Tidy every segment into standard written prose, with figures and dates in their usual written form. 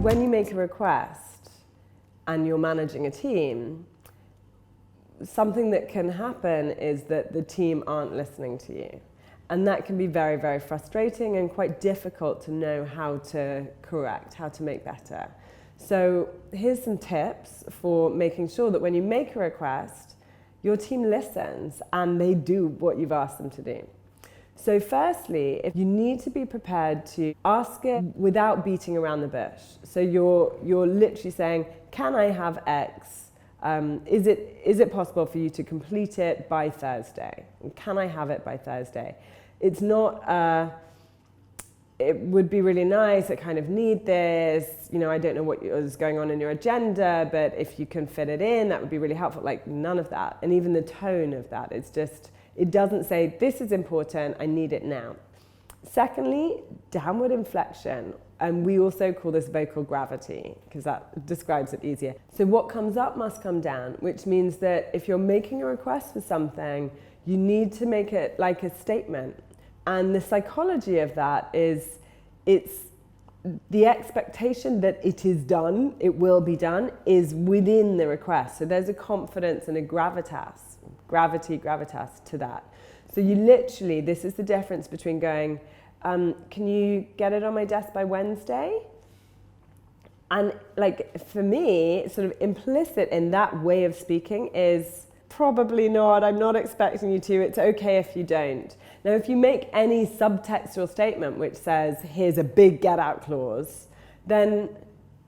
when you make a request and you're managing a team, something that can happen is that the team aren't listening to you. And that can be very, very frustrating and quite difficult to know how to correct, how to make better. So here's some tips for making sure that when you make a request, your team listens and they do what you've asked them to do. So firstly, if you need to be prepared to ask it without beating around the bush. So you're literally saying, can I have X? Is it possible for you to complete it by Thursday? Can I have it by Thursday? It's not, it would be really nice, I kind of need this, you know, I don't know what is going on in your agenda, but if you can fit it in, that would be really helpful. Like, none of that. And even the tone of that, it's just, it doesn't say, this is important, I need it now. Secondly, downward inflection. And we also call this vocal gravity, because that describes it easier. So what comes up must come down, which means that if you're making a request for something, you need to make it like a statement. And the psychology of that is, it's the expectation that it is done, it will be done, is within the request. So there's a confidence and a gravitas to that. So you literally, this is the difference between going, can you get it on my desk by Wednesday? And like, for me, sort of implicit in that way of speaking is, probably not, I'm not expecting you to, it's okay if you don't. Now, if you make any subtextual statement which says, here's a big get out clause, then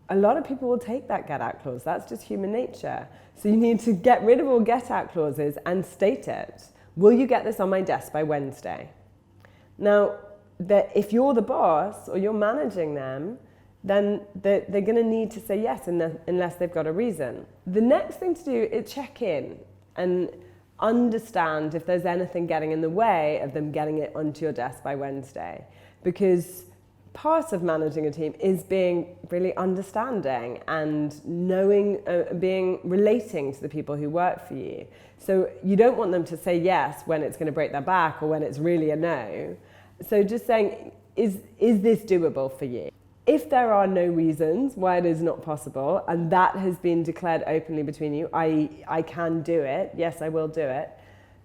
a lot of people will take that get out clause. That's just human nature. So you need to get rid of all get out clauses and state it. Will you get this on my desk by Wednesday? Now, if you're the boss or you're managing them, then they're going to need to say yes unless they've got a reason. The next thing to do is check in and understand if there's anything getting in the way of them getting it onto your desk by Wednesday. Because part of managing a team is being really understanding and knowing, relating to the people who work for you. So you don't want them to say yes when it's going to break their back or when it's really a no. So just saying, is this doable for you? If there are no reasons why it is not possible, and that has been declared openly between you, I can do it, yes, I will do it,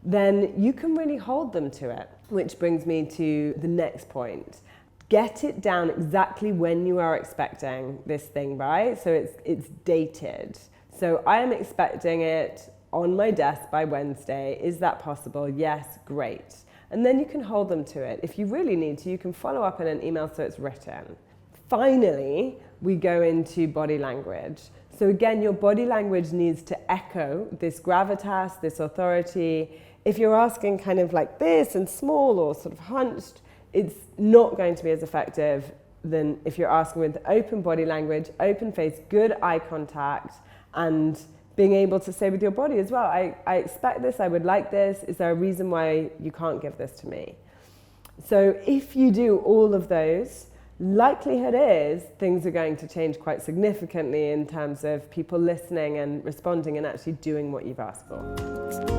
then you can really hold them to it. Which brings me to the next point. Get it down exactly when you are expecting this thing, right? So it's dated. So I am expecting it on my desk by Wednesday. Is that possible? Yes, great. And then you can hold them to it. If you really need to, you can follow up in an email so it's written. Finally, we go into body language. So again, your body language needs to echo this gravitas, this authority. If you're asking kind of like this and small or sort of hunched, it's not going to be as effective than if you're asking with open body language, open face, good eye contact, and being able to say with your body as well, I expect this, I would like this, is there a reason why you can't give this to me? So if you do all of those, likelihood is things are going to change quite significantly in terms of people listening and responding and actually doing what you've asked for.